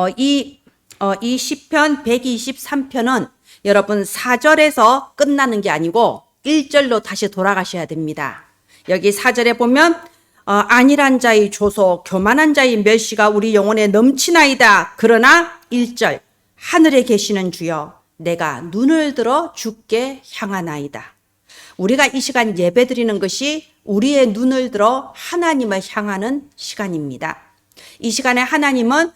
이 시편 123편은 여러분 4절에서 끝나는 게 아니고 1절로 다시 돌아가셔야 됩니다. 여기 4절에 보면 안일한 자의 조소 교만한 자의 멸시가 우리 영혼에 넘치나이다. 그러나 1절 하늘에 계시는 주여 내가 눈을 들어 주께 향하나이다. 우리가 이 시간 예배드리는 것이 우리의 눈을 들어 하나님을 향하는 시간입니다. 이 시간에 하나님은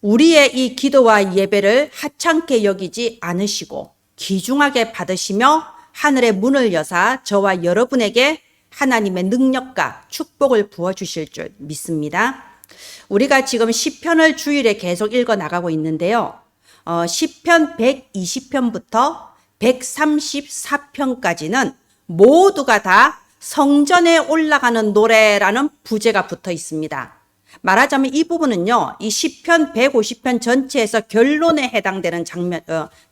우리의 이 기도와 예배를 하찮게 여기지 않으시고 귀중하게 받으시며 하늘의 문을 여사 저와 여러분에게 하나님의 능력과 축복을 부어주실 줄 믿습니다. 우리가 지금 시편을 주일에 계속 읽어 나가고 있는데요. 시편 120편부터 134편까지는 모두가 다 성전에 올라가는 노래라는 부제가 붙어 있습니다. 말하자면 이 부분은요, 이 시편 150편 전체에서 결론에 해당되는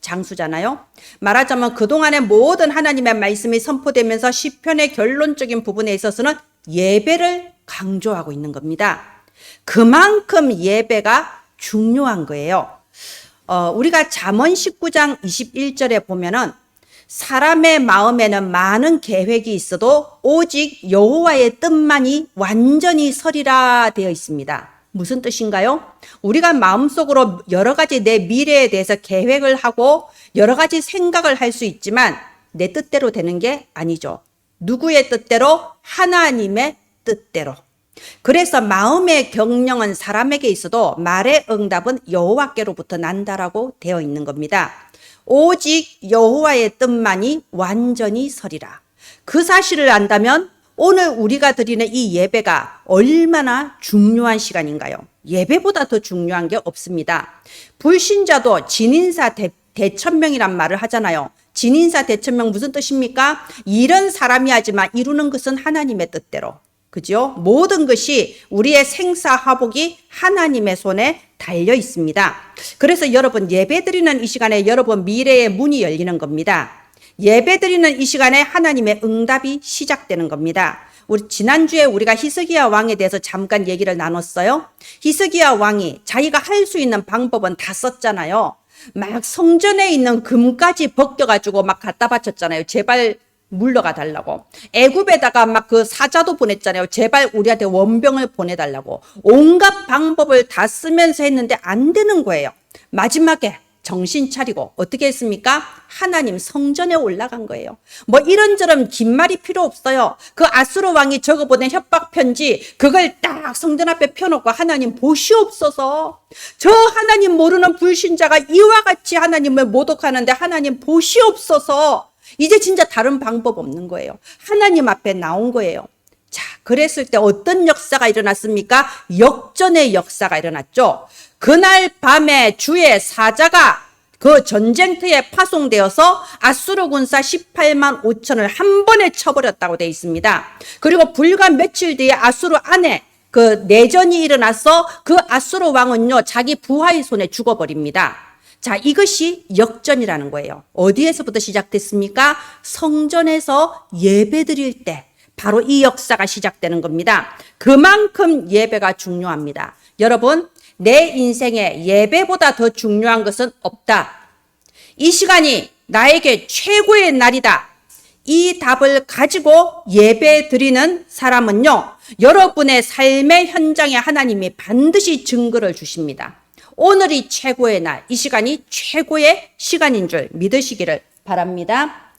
장수잖아요. 말하자면 그동안의 모든 하나님의 말씀이 선포되면서 시편의 결론적인 부분에 있어서는 예배를 강조하고 있는 겁니다. 그만큼 예배가 중요한 거예요. 우리가 잠언 19장 21절에 보면은 사람의 마음에는 많은 계획이 있어도 오직 여호와의 뜻만이 완전히 서리라 되어 있습니다. 무슨 뜻인가요? 우리가 마음속으로 여러 가지 내 미래에 대해서 계획을 하고 여러 가지 생각을 할 수 있지만 내 뜻대로 되는 게 아니죠. 누구의 뜻대로? 하나님의 뜻대로. 그래서 마음의 경영은 사람에게 있어도 말의 응답은 여호와께로부터 난다라고 되어 있는 겁니다. 오직 여호와의 뜻만이 완전히 서리라. 그 사실을 안다면 오늘 우리가 드리는 이 예배가 얼마나 중요한 시간인가요? 예배보다 더 중요한 게 없습니다. 불신자도 진인사 대천명이란 말을 하잖아요. 진인사 대천명 무슨 뜻입니까? 이런 사람이 하지만 이루는 것은 하나님의 뜻대로. 그죠? 모든 것이 우리의 생사화복이 하나님의 손에 달려 있습니다. 그래서 여러분 예배 드리는 이 시간에 여러분 미래의 문이 열리는 겁니다. 예배 드리는 이 시간에 하나님의 응답이 시작되는 겁니다. 우리 지난주에 우리가 히스기야 왕에 대해서 잠깐 얘기를 나눴어요. 히스기야 왕이 자기가 할 수 있는 방법은 다 썼잖아요. 막 성전에 있는 금까지 벗겨가지고 막 갖다 바쳤잖아요. 제발 물러가 달라고. 애굽에다가 막 그 사자도 보냈잖아요. 제발 우리한테 원병을 보내달라고. 온갖 방법을 다 쓰면서 했는데 안 되는 거예요. 마지막에 정신 차리고 어떻게 했습니까? 하나님 성전에 올라간 거예요. 뭐 이런저런 긴 말이 필요 없어요. 그 아수르 왕이 적어보낸 협박 편지 그걸 딱 성전 앞에 펴놓고 하나님 보시옵소서. 저 하나님 모르는 불신자가 이와 같이 하나님을 모독하는데 하나님 보시옵소서. 이제 진짜 다른 방법 없는 거예요. 하나님 앞에 나온 거예요. 자, 그랬을 때 어떤 역사가 일어났습니까? 역전의 역사가 일어났죠. 그날 밤에 주의 사자가 그 전쟁터에 파송되어서 아수르 군사 18만 5천을 한 번에 쳐버렸다고 되어 있습니다. 그리고 불과 며칠 뒤에 아수르 안에 그 내전이 일어나서 그 아수르 왕은요, 자기 부하의 손에 죽어버립니다. 자, 이것이 역전이라는 거예요. 어디에서부터 시작됐습니까? 성전에서 예배 드릴 때 바로 이 역사가 시작되는 겁니다. 그만큼 예배가 중요합니다. 여러분, 내 인생에 예배보다 더 중요한 것은 없다. 이 시간이 나에게 최고의 날이다. 이 답을 가지고 예배 드리는 사람은요, 여러분의 삶의 현장에 하나님이 반드시 증거를 주십니다. 오늘이 최고의 날, 이 시간이 최고의 시간인 줄 믿으시기를 바랍니다.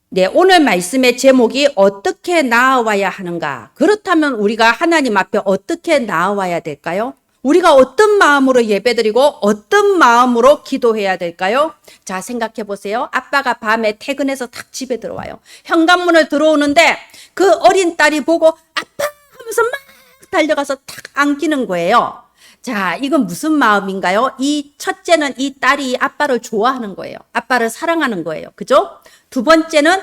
네, 오늘 말씀의 제목이 어떻게 나아와야 하는가? 그렇다면 우리가 하나님 앞에 어떻게 나아와야 될까요? 우리가 어떤 마음으로 예배드리고 어떤 마음으로 기도해야 될까요? 자, 생각해 보세요. 아빠가 밤에 퇴근해서 딱 집에 들어와요. 현관문을 들어오는데 그 어린 딸이 보고 아빠 하면서 막 달려가서 딱 안기는 거예요. 자, 이건 무슨 마음인가요? 이 첫째는 이 딸이 아빠를 좋아하는 거예요. 아빠를 사랑하는 거예요. 그죠? 두 번째는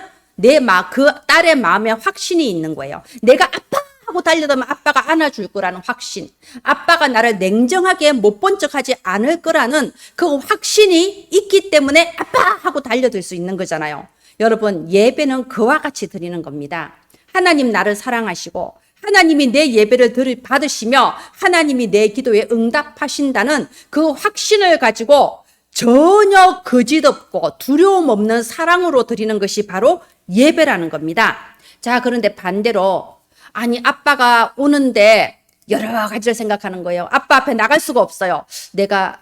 그 딸의 마음에 확신이 있는 거예요. 내가 아빠 하고 달려들면 아빠가 안아줄 거라는 확신. 아빠가 나를 냉정하게 못 본 척하지 않을 거라는 그 확신이 있기 때문에 아빠 하고 달려들 수 있는 거잖아요. 여러분, 예배는 그와 같이 드리는 겁니다. 하나님 나를 사랑하시고 하나님이 내 예배를 받으시며 하나님이 내 기도에 응답하신다는 그 확신을 가지고 전혀 거짓 없고 두려움 없는 사랑으로 드리는 것이 바로 예배라는 겁니다. 자, 그런데 반대로 아니 아빠가 오는데 여러 가지를 생각하는 거예요. 아빠 앞에 나갈 수가 없어요. 내가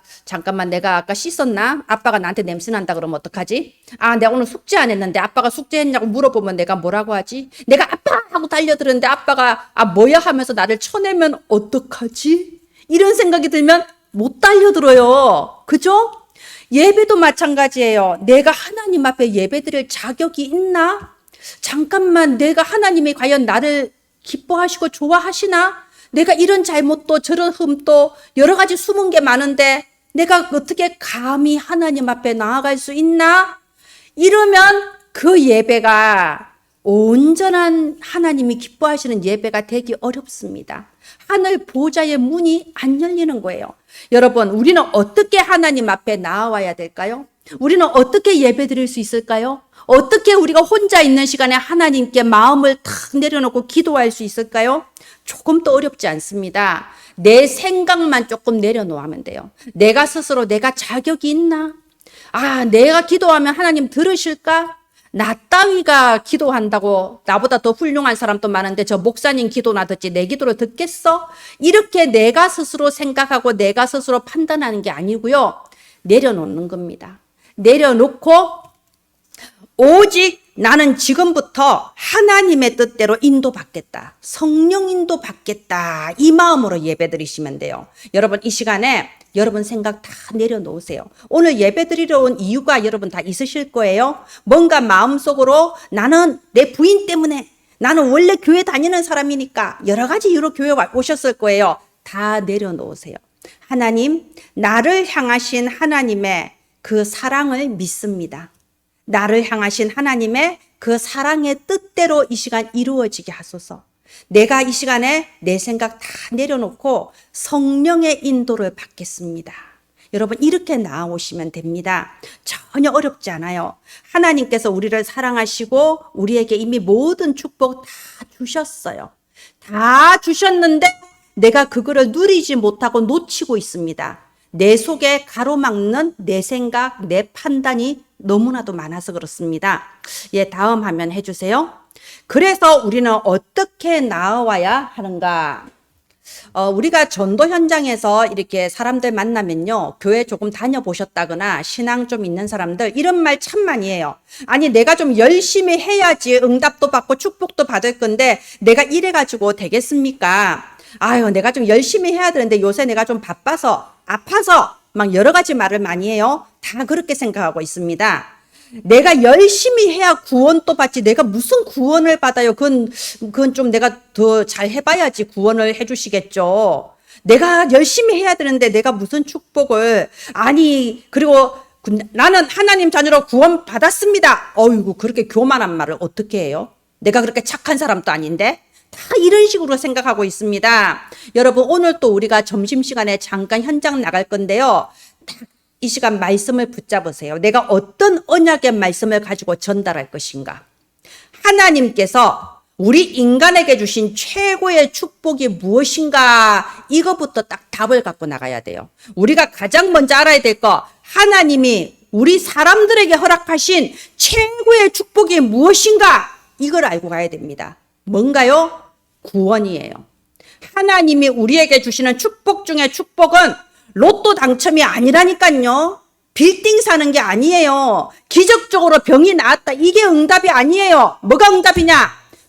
아까 씻었나? 아빠가 나한테 냄새 난다 그러면 어떡하지? 아, 내가 오늘 숙제 안 했는데 아빠가 숙제했냐고 물어보면 내가 뭐라고 하지? 내가 아빠 하고 달려들었는데 아빠가 뭐야 하면서 나를 쳐내면 어떡하지? 이런 생각이 들면 못 달려들어요. 그죠? 예배도 마찬가지예요. 내가 하나님 앞에 예배드릴 자격이 있나? 잠깐만, 내가 하나님이 과연 나를 기뻐하시고 좋아하시나? 내가 이런 잘못도 저런 흠도 여러 가지 숨은 게 많은데 내가 어떻게 감히 하나님 앞에 나아갈 수 있나? 이러면 그 예배가 온전한 하나님이 기뻐하시는 예배가 되기 어렵습니다. 하늘 보좌의 문이 안 열리는 거예요. 여러분, 우리는 어떻게 하나님 앞에 나아와야 될까요? 우리는 어떻게 예배 드릴 수 있을까요? 어떻게 우리가 혼자 있는 시간에 하나님께 마음을 탁 내려놓고 기도할 수 있을까요? 조금 더 어렵지 않습니다. 내 생각만 조금 내려놓으면 돼요. 내가 스스로 내가 자격이 있나? 아, 내가 기도하면 하나님 들으실까? 나 따위가 기도한다고 나보다 더 훌륭한 사람도 많은데 저 목사님 기도나 듣지 내 기도를 듣겠어? 이렇게 내가 스스로 생각하고 내가 스스로 판단하는 게 아니고요. 내려놓는 겁니다. 내려놓고 오직 나는 지금부터 하나님의 뜻대로 인도받겠다. 성령 인도받겠다. 이 마음으로 예배드리시면 돼요. 여러분, 이 시간에 여러분 생각 다 내려놓으세요. 오늘 예배드리러 온 이유가 여러분 다 있으실 거예요. 뭔가 마음속으로 나는 내 부인 때문에 나는 원래 교회 다니는 사람이니까 여러 가지 이유로 교회 오셨을 거예요. 다 내려놓으세요. 하나님, 나를 향하신 하나님의 그 사랑을 믿습니다. 나를 향하신 하나님의 그 사랑의 뜻대로 이 시간 이루어지게 하소서. 내가 이 시간에 내 생각 다 내려놓고 성령의 인도를 받겠습니다. 여러분, 이렇게 나아오시면 됩니다. 전혀 어렵지 않아요. 하나님께서 우리를 사랑하시고 우리에게 이미 모든 축복 다 주셨어요. 다 주셨는데 내가 그거를 누리지 못하고 놓치고 있습니다. 내 속에 가로막는 내 생각, 내 판단이 너무나도 많아서 그렇습니다. 예, 다음 화면 해주세요. 그래서 우리는 어떻게 나아와야 하는가? 우리가 전도 현장에서 이렇게 사람들 만나면요, 교회 조금 다녀보셨다거나 신앙 좀 있는 사람들 이런 말 참 많이 해요. 아니, 내가 좀 열심히 해야지 응답도 받고 축복도 받을 건데 내가 이래가지고 되겠습니까? 아유, 내가 좀 열심히 해야 되는데 요새 내가 좀 바빠서 아파서 막 여러 가지 말을 많이 해요. 다 그렇게 생각하고 있습니다. 내가 열심히 해야 구원도 받지 내가 무슨 구원을 받아요. 그건 좀 내가 더 잘 해봐야지 구원을 해주시겠죠. 내가 열심히 해야 되는데 내가 무슨 축복을. 아니, 그리고 나는 하나님 자녀로 구원 받았습니다. 어이구, 그렇게 교만한 말을 어떻게 해요? 내가 그렇게 착한 사람도 아닌데. 다 이런 식으로 생각하고 있습니다. 여러분, 오늘 또 우리가 점심시간에 잠깐 현장 나갈 건데요. 이 시간 말씀을 붙잡으세요. 내가 어떤 언약의 말씀을 가지고 전달할 것인가. 하나님께서 우리 인간에게 주신 최고의 축복이 무엇인가, 이거부터 딱 답을 갖고 나가야 돼요. 우리가 가장 먼저 알아야 될 거, 하나님이 우리 사람들에게 허락하신 최고의 축복이 무엇인가, 이걸 알고 가야 됩니다. 뭔가요? 구원이에요. 하나님이 우리에게 주시는 축복 중에 축복은 로또 당첨이 아니라니까요. 빌딩 사는 게 아니에요. 기적적으로 병이 나았다. 이게 응답이 아니에요. 뭐가 응답이냐?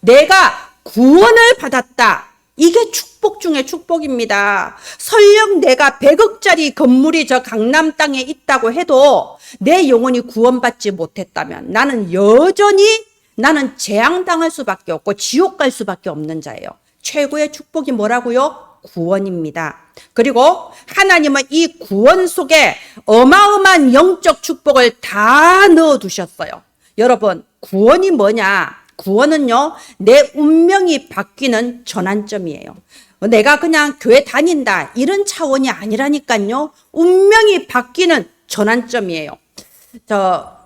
내가 구원을 받았다. 이게 축복 중에 축복입니다. 설령 내가 100억짜리 건물이 저 강남 땅에 있다고 해도 내 영혼이 구원받지 못했다면 나는 여전히 재앙당할 수밖에 없고 지옥 갈 수밖에 없는 자예요. 최고의 축복이 뭐라고요? 구원입니다. 그리고 하나님은 이 구원 속에 어마어마한 영적 축복을 다 넣어두셨어요. 여러분, 구원이 뭐냐? 구원은요, 내 운명이 바뀌는 전환점이에요. 내가 그냥 교회 다닌다 이런 차원이 아니라니까요. 운명이 바뀌는 전환점이에요.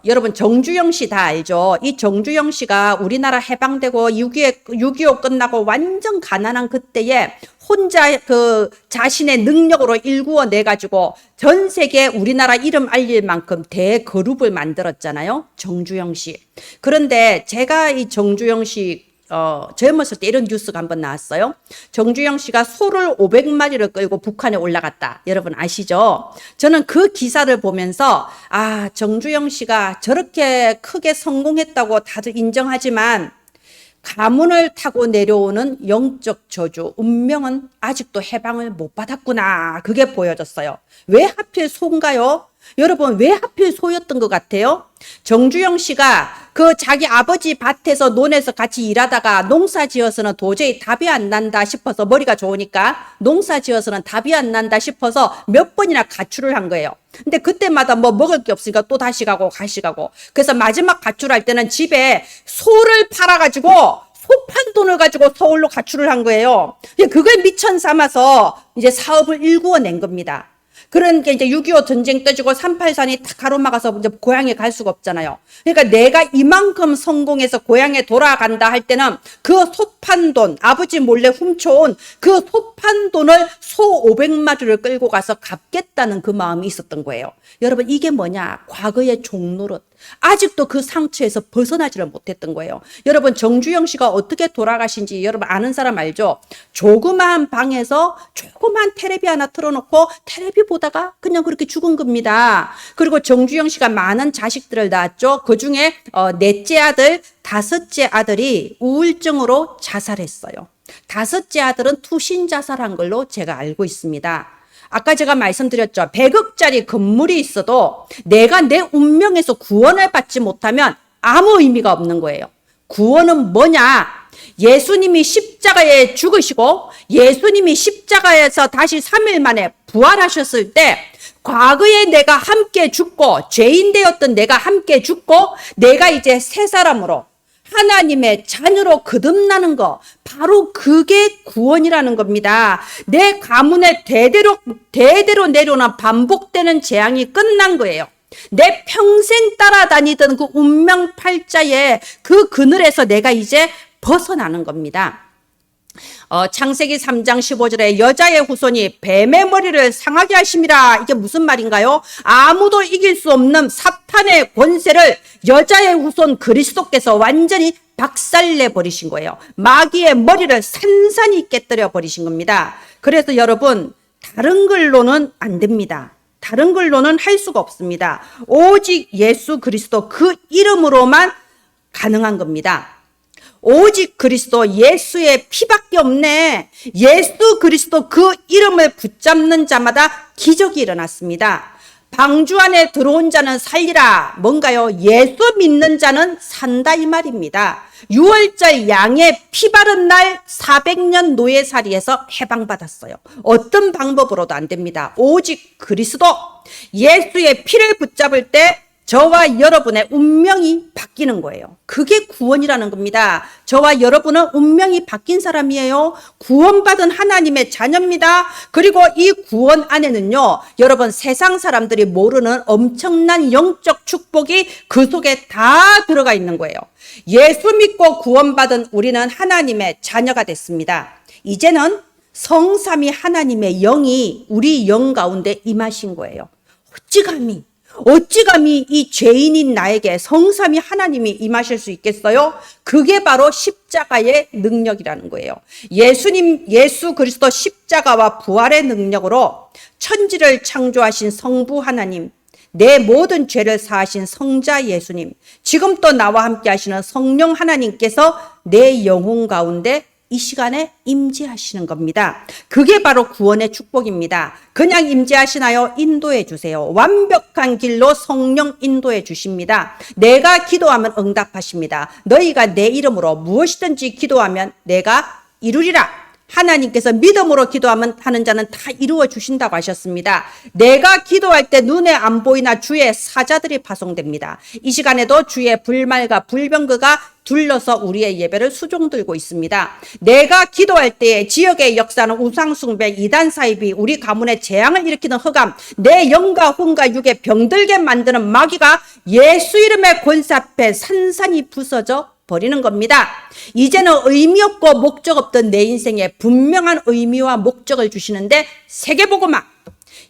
여러분 정주영 씨 다 알죠? 이 정주영 씨가 우리나라 해방되고 6.25 끝나고 완전 가난한 그때에 혼자 그 자신의 능력으로 일구어내 가지고 전 세계 우리나라 이름 알릴 만큼 대그룹을 만들었잖아요. 정주영 씨. 그런데 제가 이 정주영 씨 젊었을 때 이런 뉴스가 한번 나왔어요. 정주영 씨가 소를 500마리를 끌고 북한에 올라갔다. 여러분 아시죠? 저는 그 기사를 보면서 정주영 씨가 저렇게 크게 성공했다고 다들 인정하지만 가문을 타고 내려오는 영적 저주, 운명은 아직도 해방을 못 받았구나. 그게 보여졌어요. 왜 하필 소인가요? 여러분 왜 하필 소였던 것 같아요? 정주영 씨가 그 자기 아버지 밭에서 논에서 같이 일하다가 농사 지어서는 도저히 답이 안 난다 싶어서 머리가 좋으니까 농사 지어서는 답이 안 난다 싶어서 몇 번이나 가출을 한 거예요. 근데 그때마다 뭐 먹을 게 없으니까 또 다시 가고 그래서 마지막 가출할 때는 집에 소를 팔아가지고 소 판 돈을 가지고 서울로 가출을 한 거예요. 그걸 미천 삼아서 이제 사업을 일구어낸 겁니다. 그러니까 이제 6.25 전쟁 떠지고 3.8산이 탁 가로막아서 이제 고향에 갈 수가 없잖아요. 그러니까 내가 이만큼 성공해서 고향에 돌아간다 할 때는 그 소판 돈, 아버지 몰래 훔쳐온 그 소판 돈을 소 500마리를 끌고 가서 갚겠다는 그 마음이 있었던 거예요. 여러분 이게 뭐냐? 과거의 종노릇. 아직도 그 상처에서 벗어나지를 못했던 거예요. 여러분 정주영 씨가 어떻게 돌아가신지 여러분 아는 사람 알죠? 조그마한 방에서 조그마한 테레비 하나 틀어놓고 테레비 보다가 그냥 그렇게 죽은 겁니다. 그리고 정주영 씨가 많은 자식들을 낳았죠. 그중에 넷째 아들, 다섯째 아들이 우울증으로 자살했어요. 다섯째 아들은 투신 자살한 걸로 제가 알고 있습니다. 아까 제가 말씀드렸죠. 100억짜리 건물이 있어도 내가 내 운명에서 구원을 받지 못하면 아무 의미가 없는 거예요. 구원은 뭐냐? 예수님이 십자가에 죽으시고 예수님이 십자가에서 다시 3일 만에 부활하셨을 때 과거에 내가 함께 죽고 죄인 되었던 내가 함께 죽고 내가 이제 새 사람으로 하나님의 자녀로 거듭나는 거, 바로 그게 구원이라는 겁니다. 내 가문에 대대로 내려오는 반복되는 재앙이 끝난 거예요. 내 평생 따라다니던 그 운명 팔자의 그 그늘에서 내가 이제 벗어나는 겁니다. 창세기 3장 15절에 여자의 후손이 뱀의 머리를 상하게 하심이라. 이게 무슨 말인가요? 아무도 이길 수 없는 사탄의 권세를 여자의 후손 그리스도께서 완전히 박살내 버리신 거예요. 마귀의 머리를 산산히 깨뜨려 버리신 겁니다. 그래서 여러분 다른 걸로는 안 됩니다. 다른 걸로는 할 수가 없습니다. 오직 예수 그리스도 그 이름으로만 가능한 겁니다. 오직 그리스도 예수의 피밖에 없네. 예수 그리스도 그 이름을 붙잡는 자마다 기적이 일어났습니다. 방주 안에 들어온 자는 살리라. 뭔가요? 예수 믿는 자는 산다 이 말입니다. 6월절 양의 피 바른 날 400년 노예살이에서 해방받았어요. 어떤 방법으로도 안 됩니다. 오직 그리스도 예수의 피를 붙잡을 때 저와 여러분의 운명이 바뀌는 거예요. 그게 구원이라는 겁니다. 저와 여러분은 운명이 바뀐 사람이에요. 구원받은 하나님의 자녀입니다. 그리고 이 구원 안에는요, 여러분 세상 사람들이 모르는 엄청난 영적 축복이 그 속에 다 들어가 있는 거예요. 예수 믿고 구원받은 우리는 하나님의 자녀가 됐습니다. 이제는 성삼위 하나님의 영이 우리 영 가운데 임하신 거예요. 어찌 감히 이 죄인인 나에게 성삼위 하나님이 임하실 수 있겠어요? 그게 바로 십자가의 능력이라는 거예요. 예수 그리스도 십자가와 부활의 능력으로 천지를 창조하신 성부 하나님, 내 모든 죄를 사하신 성자 예수님, 지금 또 나와 함께 하시는 성령 하나님께서 내 영혼 가운데 이 시간에 임재하시는 겁니다. 그게 바로 구원의 축복입니다. 그냥 임재하시나요? 인도해 주세요. 완벽한 길로 성령 인도해 주십니다. 내가 기도하면 응답하십니다. 너희가 내 이름으로 무엇이든지 기도하면 내가 이루리라. 하나님께서 믿음으로 기도하면 하는 자는 다 이루어 주신다고 하셨습니다. 내가 기도할 때 눈에 안 보이나 주의 사자들이 파송됩니다. 이 시간에도 주의 불말과 불병거가 둘러서 우리의 예배를 수종들고 있습니다. 내가 기도할 때에 지역의 역사는 우상숭배, 이단사입이 우리 가문에 재앙을 일으키는 흑암, 내 영과 혼과 육에 병들게 만드는 마귀가 예수 이름의 권세 앞에 산산이 부서져 버리는 겁니다. 이제는 의미 없고 목적 없던 내 인생에 분명한 의미와 목적을 주시는데 세계복음화,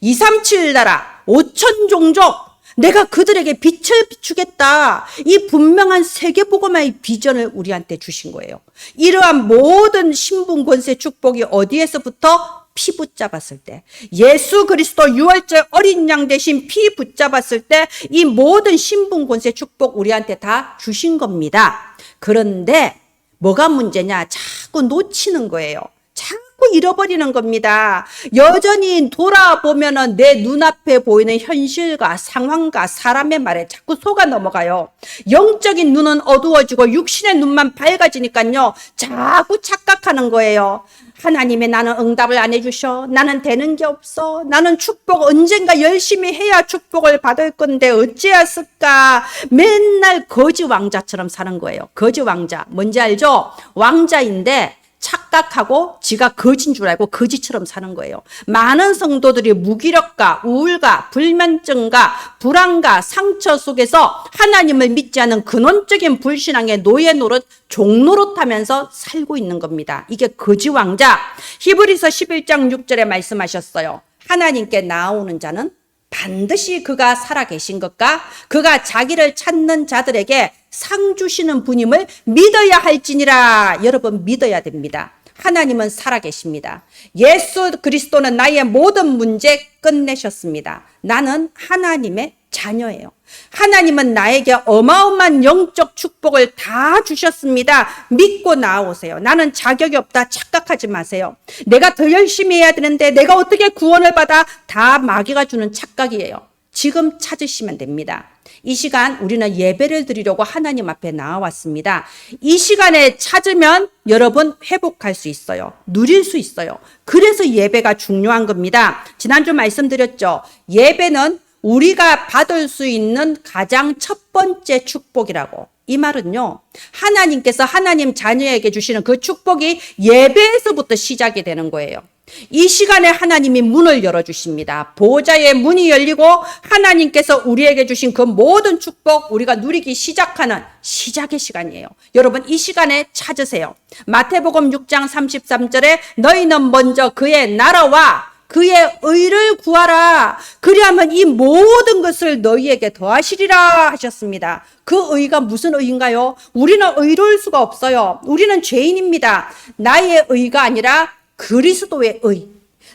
237 나라, 5천 종족, 내가 그들에게 빛을 비추겠다. 이 분명한 세계복음화의 비전을 우리한테 주신 거예요. 이러한 모든 신분 권세 축복이 어디에서부터? 피 붙잡았을 때, 예수 그리스도 유월절 어린 양 대신 피 붙잡았을 때 이 모든 신분 권세 축복 우리한테 다 주신 겁니다. 그런데 뭐가 문제냐? 자꾸 놓치는 거예요. 자꾸 잃어버리는 겁니다. 여전히 돌아보면은 내 눈앞에 보이는 현실과 상황과 사람의 말에 자꾸 속아 넘어가요. 영적인 눈은 어두워지고 육신의 눈만 밝아지니까요. 자꾸 착각하는 거예요. 하나님의 나는 응답을 안 해주셔. 나는 되는 게 없어. 나는 축복 언젠가 열심히 해야 축복을 받을 건데 어찌했을까. 맨날 거지 왕자처럼 사는 거예요. 거지 왕자. 뭔지 알죠? 왕자인데 착각하고 지가 거지인 줄 알고 거지처럼 사는 거예요. 많은 성도들이 무기력과 우울과 불면증과 불안과 상처 속에서 하나님을 믿지 않은 근원적인 불신앙의 노예 노릇, 종 노릇하면서 살고 있는 겁니다. 이게 거지 왕자. 히브리서 11장 6절에 말씀하셨어요. 하나님께 나아오는 자는 반드시 그가 살아계신 것과 그가 자기를 찾는 자들에게 상 주시는 분임을 믿어야 할지니라. 여러분 믿어야 됩니다. 하나님은 살아계십니다. 예수 그리스도는 나의 모든 문제 끝내셨습니다. 나는 하나님의 자녀예요. 하나님은 나에게 어마어마한 영적 축복을 다 주셨습니다. 믿고 나아오세요. 나는 자격이 없다 착각하지 마세요. 내가 더 열심히 해야 되는데 내가 어떻게 구원을 받아? 다 마귀가 주는 착각이에요. 지금 찾으시면 됩니다. 이 시간 우리는 예배를 드리려고 하나님 앞에 나와왔습니다. 이 시간에 찾으면 여러분 회복할 수 있어요. 누릴 수 있어요. 그래서 예배가 중요한 겁니다. 지난주 말씀드렸죠. 예배는 우리가 받을 수 있는 가장 첫 번째 축복이라고. 이 말은요, 하나님께서 하나님 자녀에게 주시는 그 축복이 예배에서부터 시작이 되는 거예요. 이 시간에 하나님이 문을 열어주십니다. 보호자의 문이 열리고 하나님께서 우리에게 주신 그 모든 축복 우리가 누리기 시작하는 시작의 시간이에요. 여러분 이 시간에 찾으세요. 마태복음 6장 33절에 너희는 먼저 그의 나라와 그의 의를 구하라. 그리하면 이 모든 것을 너희에게 더하시리라 하셨습니다. 그 의가 무슨 의인가요? 우리는 의로울 수가 없어요. 우리는 죄인입니다. 나의 의가 아니라 그리스도의 의.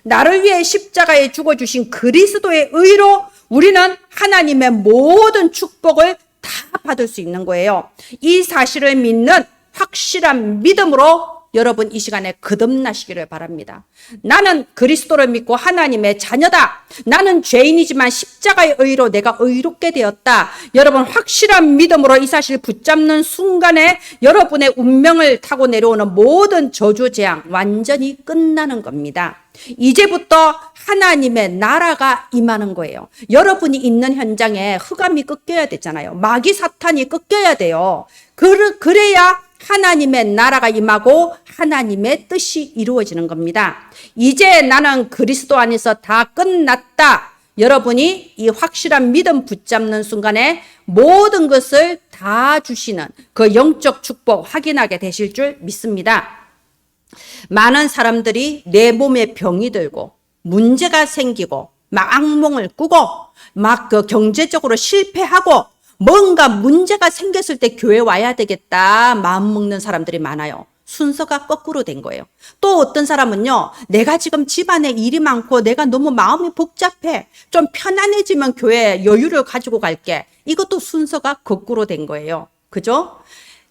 나를 위해 십자가에 죽어주신 그리스도의 의로 우리는 하나님의 모든 축복을 다 받을 수 있는 거예요. 이 사실을 믿는 확실한 믿음으로 여러분 이 시간에 거듭나시기를 바랍니다. 나는 그리스도를 믿고 하나님의 자녀다. 나는 죄인이지만 십자가의 의로 내가 의롭게 되었다. 여러분 확실한 믿음으로 이 사실 붙잡는 순간에 여러분의 운명을 타고 내려오는 모든 저주 재앙 완전히 끝나는 겁니다. 이제부터 하나님의 나라가 임하는 거예요. 여러분이 있는 현장에 흑암이 꺾여야 되잖아요. 마귀 사탄이 꺾여야 돼요. 그래야 하나님의 나라가 임하고 하나님의 뜻이 이루어지는 겁니다. 이제 나는 그리스도 안에서 다 끝났다. 여러분이 이 확실한 믿음 붙잡는 순간에 모든 것을 다 주시는 그 영적 축복 확인하게 되실 줄 믿습니다. 많은 사람들이 내 몸에 병이 들고 문제가 생기고 막 악몽을 꾸고 막 그 경제적으로 실패하고 뭔가 문제가 생겼을 때 교회 와야 되겠다 마음 먹는 사람들이 많아요. 순서가 거꾸로 된 거예요. 또 어떤 사람은요, 내가 지금 집안에 일이 많고 내가 너무 마음이 복잡해. 좀 편안해지면 교회에 여유를 가지고 갈게. 이것도 순서가 거꾸로 된 거예요. 그죠?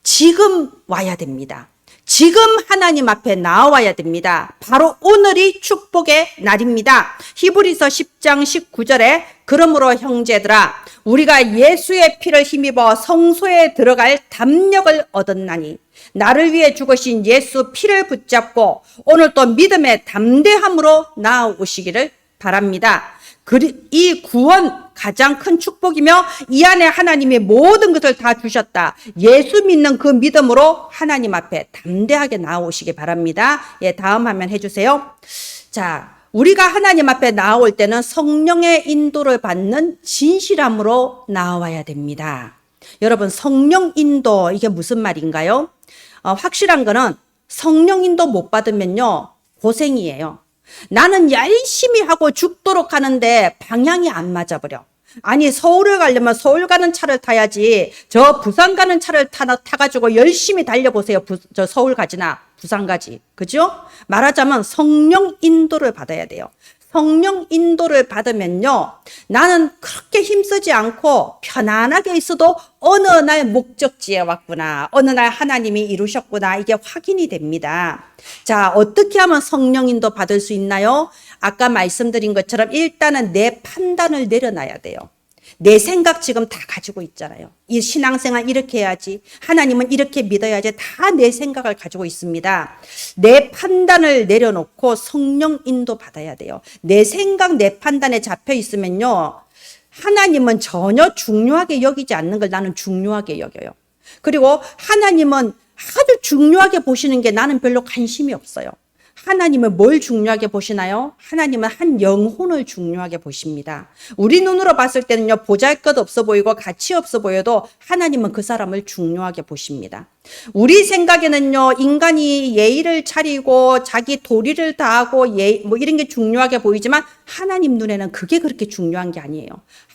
지금 와야 됩니다. 지금 하나님 앞에 나와야 됩니다. 바로 오늘이 축복의 날입니다. 히브리서 10장 19절에 그러므로 형제들아 우리가 예수의 피를 힘입어 성소에 들어갈 담력을 얻었나니 나를 위해 죽으신 예수 피를 붙잡고 오늘 또 믿음의 담대함으로 나아오시기를 바랍니다. 이 구원 가장 큰 축복이며 이 안에 하나님이 모든 것을 다 주셨다. 예수 믿는 그 믿음으로 하나님 앞에 담대하게 나오시기 바랍니다. 예, 다음 화면 해주세요. 자, 우리가 하나님 앞에 나올 때는 성령의 인도를 받는 진실함으로 나와야 됩니다. 여러분, 성령 인도 이게 무슨 말인가요? 확실한 거는 성령 인도 못 받으면요 고생이에요. 나는 열심히 하고 죽도록 하는데 방향이 안 맞아버려. 아니 서울을 가려면 서울 가는 차를 타야지 저 부산 가는 차를 타가지고 열심히 달려보세요. 저 서울 가지나 부산 가지. 그죠? 말하자면 성령 인도를 받아야 돼요. 성령 인도를 받으면요 나는 그렇게 힘쓰지 않고 편안하게 있어도 어느 날 목적지에 왔구나, 어느 날 하나님이 이루셨구나, 이게 확인이 됩니다. 자, 어떻게 하면 성령 인도 받을 수 있나요? 아까 말씀드린 것처럼 일단은 내 판단을 내려놔야 돼요. 내 생각 지금 다 가지고 있잖아요. 이 신앙생활 이렇게 해야지, 하나님은 이렇게 믿어야지, 다 내 생각을 가지고 있습니다. 내 판단을 내려놓고 성령 인도 받아야 돼요. 내 생각, 내 판단에 잡혀 있으면요 하나님은 전혀 중요하게 여기지 않는 걸 나는 중요하게 여겨요. 그리고 하나님은 아주 중요하게 보시는 게 나는 별로 관심이 없어요. 하나님은 뭘 중요하게 보시나요? 하나님은 한 영혼을 중요하게 보십니다. 우리 눈으로 봤을 때는요 보잘것없어 보이고 가치 없어 보여도 하나님은 그 사람을 중요하게 보십니다. 우리 생각에는요 인간이 예의를 차리고 자기 도리를 다하고 뭐 이런 게 중요하게 보이지만 하나님 눈에는 그게 그렇게 중요한 게 아니에요.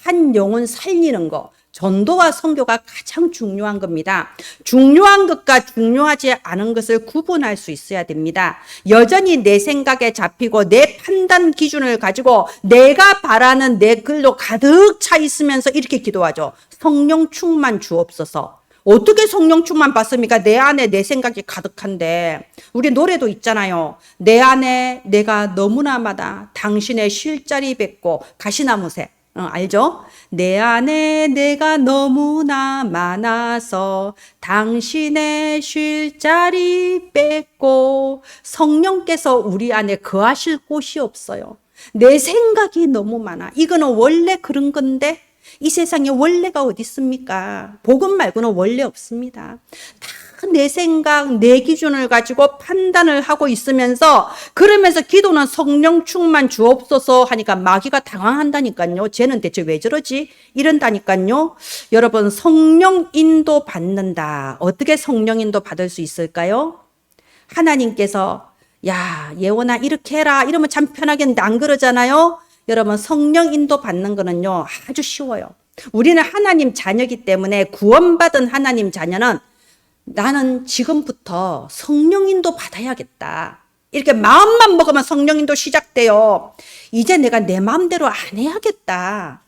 한 영혼 살리는 거, 전도와 선교가 가장 중요한 겁니다. 중요한 것과 중요하지 않은 것을 구분할 수 있어야 됩니다. 여전히 내 생각에 잡히고 내 판단 기준을 가지고 내가 바라는 내 글로 가득 차 있으면서 이렇게 기도하죠. 성령 충만 주옵소서. 어떻게 성령 충만 받습니까? 내 안에 내 생각이 가득한데. 우리 노래도 있잖아요. 내 안에 내가 너무나 많아 당신의 쉴자리 뵙고 가시나무새. 알죠? 내 안에 내가 너무나 많아서 당신의 쉴 자리 뺏고. 성령께서 우리 안에 거하실 곳이 없어요. 내 생각이 너무 많아. 이거는 원래 그런 건데 이 세상에 원래가 어디 있습니까? 복음 말고는 원래 없습니다. 다 내 생각, 내 기준을 가지고 판단을 하고 있으면서 그러면서 기도는 성령 충만 주옵소서 하니까 마귀가 당황한다니까요. 쟤는 대체 왜 저러지? 이런다니까요. 여러분, 성령 인도 받는다. 어떻게 성령 인도 받을 수 있을까요? 하나님께서 야 예원아 이렇게 해라 이러면 참 편하겠는데 안 그러잖아요. 여러분, 성령 인도 받는 거는요 아주 쉬워요. 우리는 하나님 자녀이기 때문에 구원받은 하나님 자녀는 나는 지금부터 성령 인도 받아야겠다. 이렇게 마음만 먹으면 성령 인도 시작돼요. 이제 내가 내 마음대로 안 해야겠다.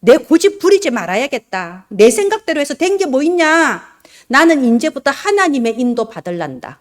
내 고집 부리지 말아야겠다. 내 생각대로 해서 된 게 뭐 있냐. 나는 이제부터 하나님의 인도 받을란다.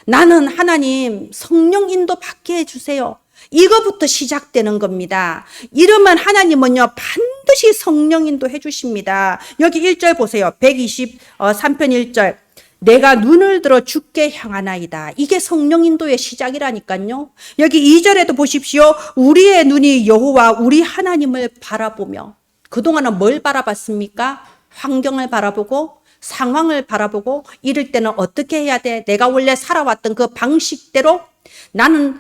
나는 하나님 성령 인도 받게 해주세요. 이거부터 시작되는 겁니다. 이러면 하나님은요 반드시 성령 인도 해주십니다. 여기 1절 보세요. 123편 1절. 내가 눈을 들어 주께 향하나이다. 이게 성령 인도의 시작이라니까요. 여기 2절에도 보십시오. 우리의 눈이 여호와 우리 하나님을 바라보며. 그동안은 뭘 바라봤습니까? 환경을 바라보고 상황을 바라보고 이럴 때는 어떻게 해야 돼? 내가 원래 살아왔던 그 방식대로 나는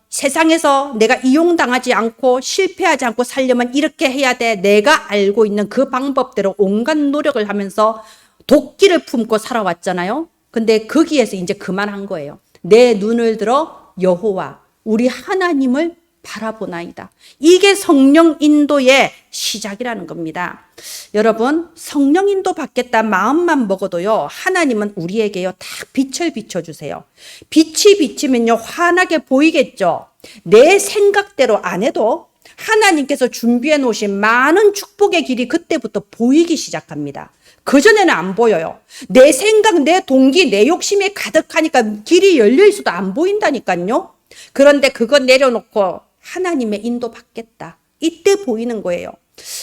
세상에서 내가 이용당하지 않고 실패하지 않고 살려면 이렇게 해야 돼. 내가 알고 있는 그 방법대로 온갖 노력을 하면서 도끼를 품고 살아왔잖아요. 근데 거기에서 이제 그만한 거예요. 내 눈을 들어 여호와 우리 하나님을 바라보나이다. 이게 성령 인도의 시작이라는 겁니다. 여러분, 성령 인도 받겠다 마음만 먹어도요 하나님은 우리에게요 딱 빛을 비춰주세요. 빛이 비치면요 환하게 보이겠죠. 내 생각대로 안 해도 하나님께서 준비해 놓으신 많은 축복의 길이 그때부터 보이기 시작합니다. 그전에는 안 보여요. 내 생각, 내 동기, 내 욕심이 가득하니까 길이 열려 있어도 안 보인다니까요. 그런데 그거 내려놓고 하나님의 인도 받겠다. 이때 보이는 거예요.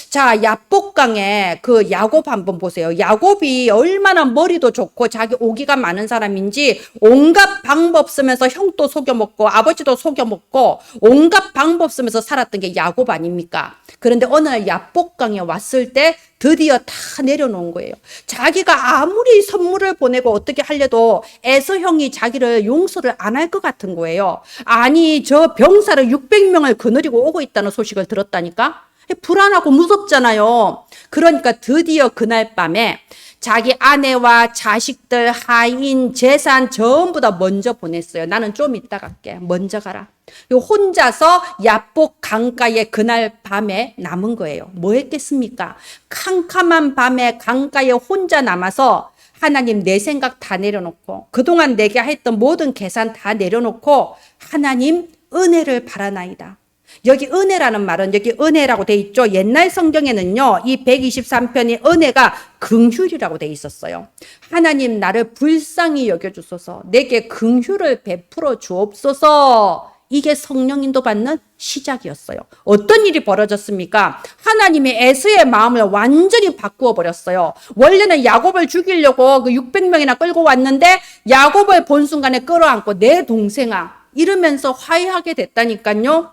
자, 야복강에 그 야곱 한번 보세요. 야곱이 얼마나 머리도 좋고 자기 오기가 많은 사람인지 온갖 방법 쓰면서 형도 속여먹고 아버지도 속여먹고 온갖 방법 쓰면서 살았던 게 야곱 아닙니까? 그런데 어느 날 야복강에 왔을 때 드디어 다 내려놓은 거예요. 자기가 아무리 선물을 보내고 어떻게 하려도 에서 형이 자기를 용서를 안 할 것 같은 거예요. 아니, 저 병사를 600명을 거느리고 오고 있다는 소식을 들었다니까? 불안하고 무섭잖아요. 그러니까 드디어 그날 밤에 자기 아내와 자식들, 하인, 재산 전부 다 먼저 보냈어요. 나는 좀 이따 갈게. 먼저 가라. 혼자서 야복 강가에 그날 밤에 남은 거예요. 뭐 했겠습니까? 캄캄한 밤에 강가에 혼자 남아서 하나님 내 생각 다 내려놓고 그동안 내게 했던 모든 계산 다 내려놓고 하나님 은혜를 바라나이다. 여기 은혜라는 말은 여기 은혜라고 돼 있죠. 옛날 성경에는요, 이 123편이 은혜가 긍휼이라고 돼 있었어요. 하나님 나를 불쌍히 여겨주소서, 내게 긍휼을 베풀어 주옵소서. 이게 성령 인도 받는 시작이었어요. 어떤 일이 벌어졌습니까? 하나님이 에서의 마음을 완전히 바꾸어 버렸어요. 원래는 야곱을 죽이려고 그 600명이나 끌고 왔는데 야곱을 본 순간에 끌어안고 내 동생아 이러면서 화해하게 됐다니까요.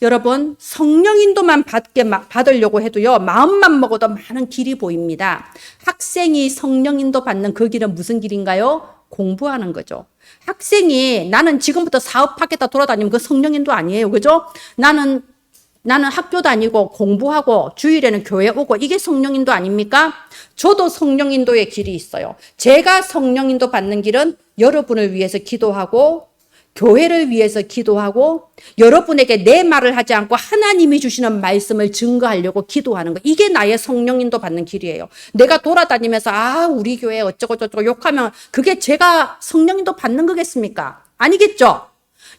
여러분, 성령 인도만 받으려고 해도요, 마음만 먹어도 많은 길이 보입니다. 학생이 성령 인도 받는 그 길은 무슨 길인가요? 공부하는 거죠. 학생이 나는 지금부터 사업하겠다 돌아다니면 그 성령 인도 아니에요. 그죠? 나는 학교 다니고 공부하고 주일에는 교회 오고 이게 성령 인도 아닙니까? 저도 성령 인도의 길이 있어요. 제가 성령 인도 받는 길은 여러분을 위해서 기도하고 교회를 위해서 기도하고 여러분에게 내 말을 하지 않고 하나님이 주시는 말씀을 증거하려고 기도하는 거. 이게 나의 성령 인도 받는 길이에요. 내가 돌아다니면서 우리 교회 어쩌고저쩌고 욕하면 그게 제가 성령 인도 받는 거겠습니까? 아니겠죠?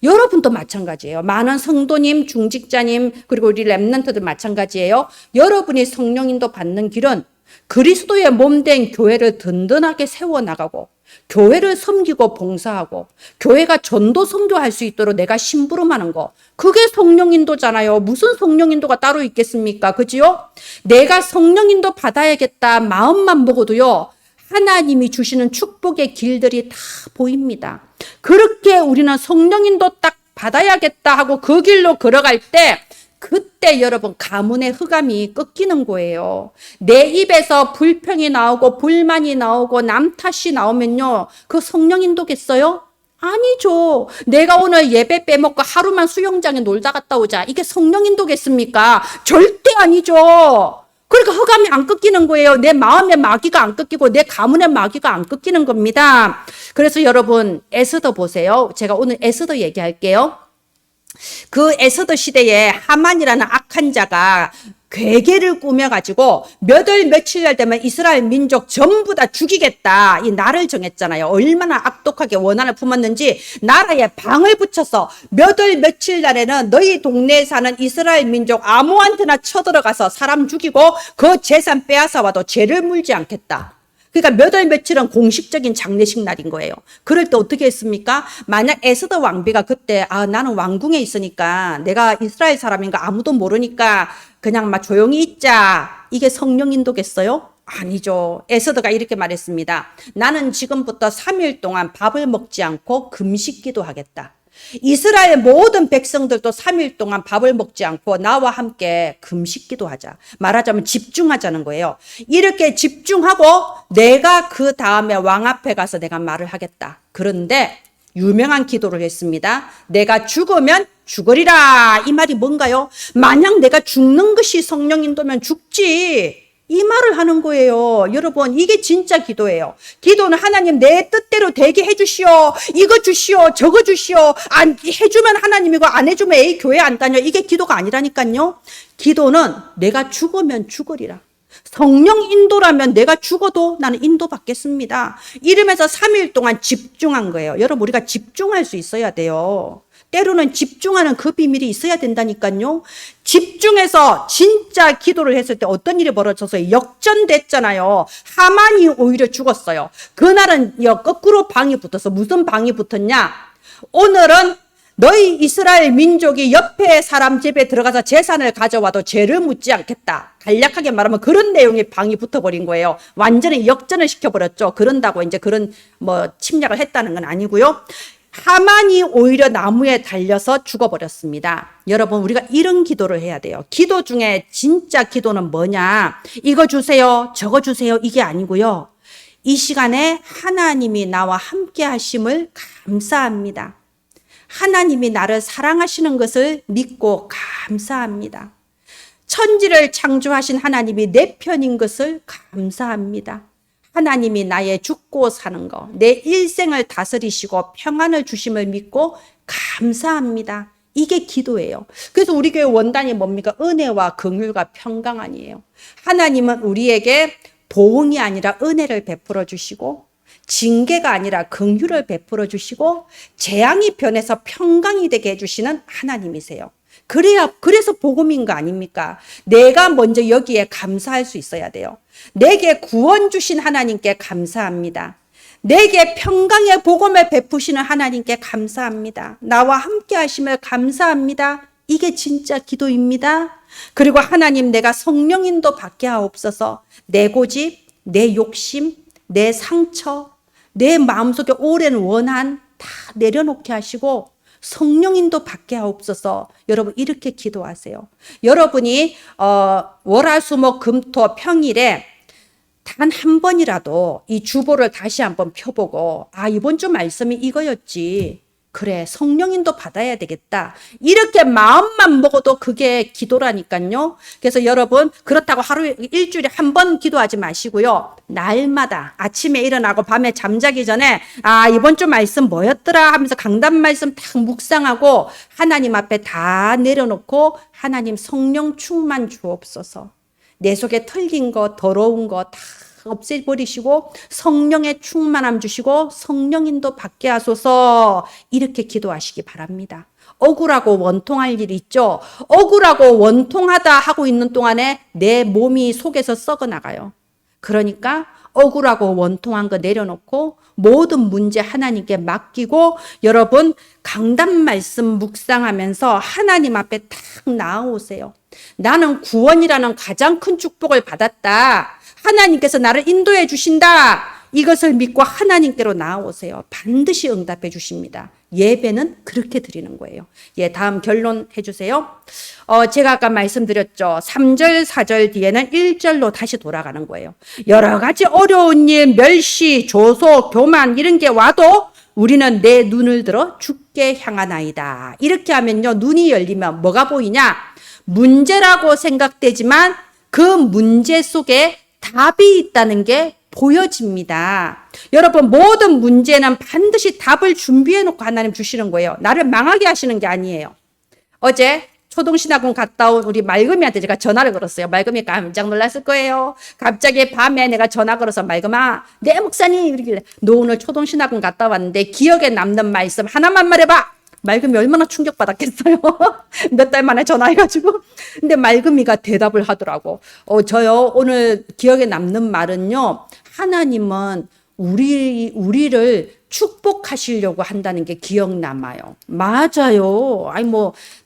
여러분도 마찬가지예요. 많은 성도님, 중직자님, 그리고 우리 렘넌트들 마찬가지예요. 여러분이 성령 인도 받는 길은 그리스도의 몸된 교회를 든든하게 세워나가고 교회를 섬기고 봉사하고 교회가 전도 선교할 수 있도록 내가 심부름하는 거. 그게 성령 인도잖아요. 무슨 성령 인도가 따로 있겠습니까? 그지요? 내가 성령 인도 받아야겠다 마음만 먹어도요. 하나님이 주시는 축복의 길들이 다 보입니다. 그렇게 우리는 성령 인도 딱 받아야겠다 하고 그 길로 걸어갈 때 그때 여러분 가문의 흑암이 꺾이는 거예요. 내 입에서 불평이 나오고 불만이 나오고 남 탓이 나오면요. 그 성령 인도겠어요? 아니죠. 내가 오늘 예배 빼먹고 하루만 수영장에 놀다 갔다 오자. 이게 성령 인도겠습니까? 절대 아니죠. 그러니까 흑암이 안 꺾이는 거예요. 내 마음의 마귀가 안 꺾이고 내 가문의 마귀가 안 꺾이는 겁니다. 그래서 여러분 에스더 보세요. 제가 오늘 에스더 얘기할게요. 그 에스더 시대에 하만이라는 악한 자가 괴계를 꾸며가지고 몇 월 며칠 날 되면 이스라엘 민족 전부 다 죽이겠다 이 날을 정했잖아요. 얼마나 악독하게 원한을 품었는지 나라에 방을 붙여서 몇 월 며칠 날에는 너희 동네에 사는 이스라엘 민족 아무한테나 쳐들어가서 사람 죽이고 그 재산 빼앗아 와도 죄를 물지 않겠다. 그러니까 몇 월 며칠은 공식적인 장례식 날인 거예요. 그럴 때 어떻게 했습니까? 만약 에스더 왕비가 그때 나는 왕궁에 있으니까 내가 이스라엘 사람인가 아무도 모르니까 그냥 막 조용히 있자. 이게 성령 인도겠어요? 아니죠. 에스더가 이렇게 말했습니다. 나는 지금부터 3일 동안 밥을 먹지 않고 금식 기도하겠다. 이스라엘 모든 백성들도 3일 동안 밥을 먹지 않고 나와 함께 금식 기도하자. 말하자면 집중하자는 거예요. 이렇게 집중하고 내가 그 다음에 왕 앞에 가서 내가 말을 하겠다. 그런데 유명한 기도를 했습니다. 내가 죽으면 죽으리라. 이 말이 뭔가요? 만약 내가 죽는 것이 성령 인도면 죽지. 이 말을 하는 거예요. 여러분, 이게 진짜 기도예요. 기도는 하나님 내 뜻대로 되게 해주시오. 이거 주시오. 저거 주시오. 안 해주면 하나님이고 안 해주면 에이 교회 안 다녀. 이게 기도가 아니라니까요. 기도는 내가 죽으면 죽으리라. 성령 인도라면 내가 죽어도 나는 인도받겠습니다. 이러면서 3일 동안 집중한 거예요. 여러분, 우리가 집중할 수 있어야 돼요. 때로는 집중하는 그 비밀이 있어야 된다니까요. 집중해서 진짜 기도를 했을 때 어떤 일이 벌어져서 역전됐잖아요. 하만이 오히려 죽었어요. 그날은 거꾸로 방이 붙어서 무슨 방이 붙었냐? 오늘은 너희 이스라엘 민족이 옆에 사람 집에 들어가서 재산을 가져와도 죄를 묻지 않겠다. 간략하게 말하면 그런 내용의 방이 붙어버린 거예요. 완전히 역전을 시켜버렸죠. 그런다고 이제 그런 침략을 했다는 건 아니고요. 하만이 오히려 나무에 달려서 죽어버렸습니다. 여러분, 우리가 이런 기도를 해야 돼요. 기도 중에 진짜 기도는 뭐냐? 이거 주세요, 저거 주세요, 이게 아니고요. 이 시간에 하나님이 나와 함께 하심을 감사합니다. 하나님이 나를 사랑하시는 것을 믿고 감사합니다. 천지를 창조하신 하나님이 내 편인 것을 감사합니다. 하나님이 나의 죽고 사는 거, 내 일생을 다스리시고 평안을 주심을 믿고 감사합니다. 이게 기도예요. 그래서 우리 교회 원단이 뭡니까? 은혜와 긍휼과 평강아니에요. 하나님은 우리에게 보응이 아니라 은혜를 베풀어 주시고 징계가 아니라 긍휼을 베풀어 주시고 재앙이 변해서 평강이 되게 해주시는 하나님이세요. 그래서 복음인 거 아닙니까? 내가 먼저 여기에 감사할 수 있어야 돼요. 내게 구원 주신 하나님께 감사합니다. 내게 평강의 복음을 베푸시는 하나님께 감사합니다. 나와 함께 하심을 감사합니다. 이게 진짜 기도입니다. 그리고 하나님, 내가 성령인도 받게 하옵소서. 내 고집, 내 욕심, 내 상처, 내 마음속에 오랜 원한 다 내려놓게 하시고 성령인도 받게 하옵소서. 여러분, 이렇게 기도하세요. 여러분이 월화수목 금토 평일에 단 한 번이라도 이 주보를 다시 한번 펴보고, 아, 이번 주 말씀이 이거였지. 그래, 성령인도 받아야 되겠다. 이렇게 마음만 먹어도 그게 기도라니까요. 그래서 여러분, 그렇다고 일주일에 한 번 기도하지 마시고요. 날마다 아침에 일어나고 밤에 잠자기 전에, 아, 이번 주 말씀 뭐였더라 하면서 강단 말씀 딱 묵상하고 하나님 앞에 다 내려놓고, 하나님 성령 충만 주옵소서. 내 속에 털린 거, 더러운 거 다 없애버리시고 성령의 충만함 주시고 성령인도 받게 하소서. 이렇게 기도하시기 바랍니다. 억울하고 원통할 일 있죠. 억울하고 원통하다 하고 있는 동안에 내 몸이 속에서 썩어나가요. 그러니까 억울하고 원통한 거 내려놓고 모든 문제 하나님께 맡기고, 여러분 강단 말씀 묵상하면서 하나님 앞에 딱 나아오세요. 나는 구원이라는 가장 큰 축복을 받았다. 하나님께서 나를 인도해 주신다. 이것을 믿고 하나님께로 나아오세요. 반드시 응답해 주십니다. 예배는 그렇게 드리는 거예요. 예, 다음 결론 해주세요. 제가 아까 말씀드렸죠. 3절, 4절 뒤에는 1절로 다시 돌아가는 거예요. 여러 가지 어려운 일, 멸시, 조소, 교만 이런 게 와도 우리는 내 눈을 들어 주께 향하나이다. 이렇게 하면요, 눈이 열리면 뭐가 보이냐? 문제라고 생각되지만 그 문제 속에 답이 있다는 게 보여집니다. 여러분, 모든 문제는 반드시 답을 준비해 놓고 하나님 주시는 거예요. 나를 망하게 하시는 게 아니에요. 어제 초동신학원 갔다 온 우리 말금이한테 제가 전화를 걸었어요. 말금이 깜짝 놀랐을 거예요. 갑자기 밤에 내가 전화 걸어서, 말금아, 네 목사님 이러길래, 너 오늘 초동신학원 갔다 왔는데 기억에 남는 말씀 하나만 말해봐. 말금이 얼마나 충격받았겠어요. 몇 달 만에 전화해가지고. 근데 말금이가 대답을 하더라고. 저요, 오늘 기억에 남는 말은요, 하나님은 우리를 축복하시려고 한다는 게 기억남아요. 맞아요. 아니,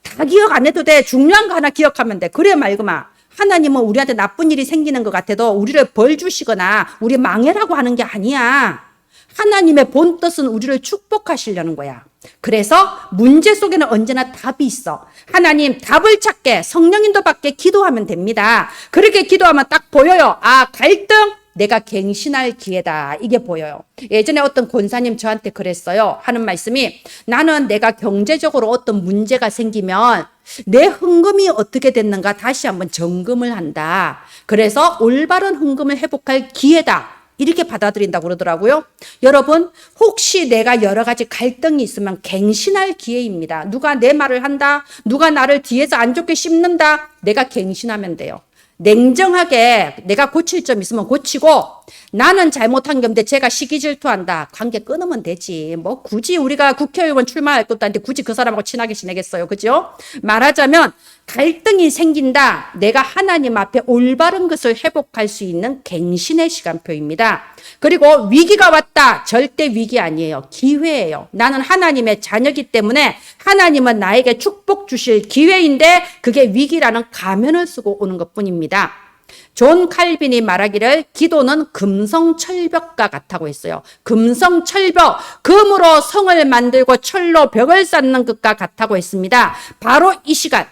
다 기억 안 해도 돼. 중요한 거 하나 기억하면 돼. 그래, 말금아. 하나님은 우리한테 나쁜 일이 생기는 것 같아도 우리를 벌 주시거나 우리 망해라고 하는 게 아니야. 하나님의 본 뜻은 우리를 축복하시려는 거야. 그래서 문제 속에는 언제나 답이 있어. 하나님 답을 찾게 성령인도 받게 기도하면 됩니다. 그렇게 기도하면 딱 보여요. 아, 갈등? 내가 갱신할 기회다. 이게 보여요. 예전에 어떤 권사님 저한테 그랬어요. 하는 말씀이, 나는 내가 경제적으로 어떤 문제가 생기면 내 헌금이 어떻게 됐는가 다시 한번 점검을 한다. 그래서 올바른 헌금을 회복할 기회다. 이렇게 받아들인다고 그러더라고요. 여러분, 혹시 내가 여러 가지 갈등이 있으면 갱신할 기회입니다. 누가 내 말을 한다, 누가 나를 뒤에서 안 좋게 씹는다, 내가 갱신하면 돼요. 냉정하게 내가 고칠 점 있으면 고치고, 나는 잘못한 게 없는데 제가 시기 질투한다. 관계 끊으면 되지. 뭐 굳이 우리가 국회의원 출마할 것도 아닌데 굳이 그 사람하고 친하게 지내겠어요. 그죠? 말하자면 갈등이 생긴다. 내가 하나님 앞에 올바른 것을 회복할 수 있는 갱신의 시간표입니다. 그리고 위기가 왔다. 절대 위기 아니에요. 기회예요. 나는 하나님의 자녀이기 때문에 하나님은 나에게 축복 주실 기회인데 그게 위기라는 가면을 쓰고 오는 것뿐입니다. 존 칼빈이 말하기를 기도는 금성철벽과 같다고 했어요. 금성철벽, 금으로 성을 만들고 철로 벽을 쌓는 것과 같다고 했습니다. 바로 이 시간,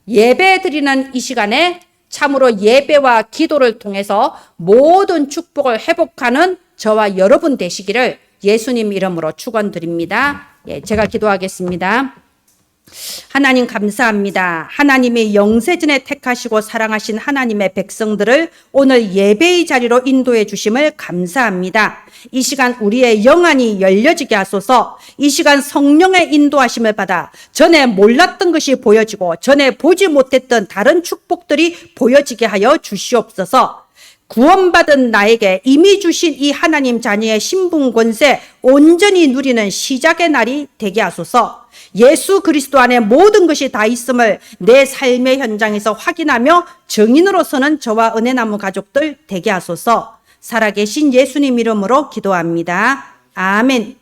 예배 드리는 이 시간에 참으로 예배와 기도를 통해서 모든 축복을 회복하는 저와 여러분 되시기를 예수님 이름으로 축원드립니다. 제가 기도하겠습니다. 하나님 감사합니다. 하나님이 영세전에 택하시고 사랑하신 하나님의 백성들을 오늘 예배의 자리로 인도해 주심을 감사합니다. 이 시간 우리의 영안이 열려지게 하소서. 이 시간 성령의 인도하심을 받아 전에 몰랐던 것이 보여지고 전에 보지 못했던 다른 축복들이 보여지게 하여 주시옵소서. 구원받은 나에게 이미 주신 이 하나님 자녀의 신분 권세 온전히 누리는 시작의 날이 되게 하소서. 예수 그리스도 안에 모든 것이 다 있음을 내 삶의 현장에서 확인하며 증인으로서는 저와 은혜나무 가족들 되게 하소서. 살아계신 예수님 이름으로 기도합니다. 아멘.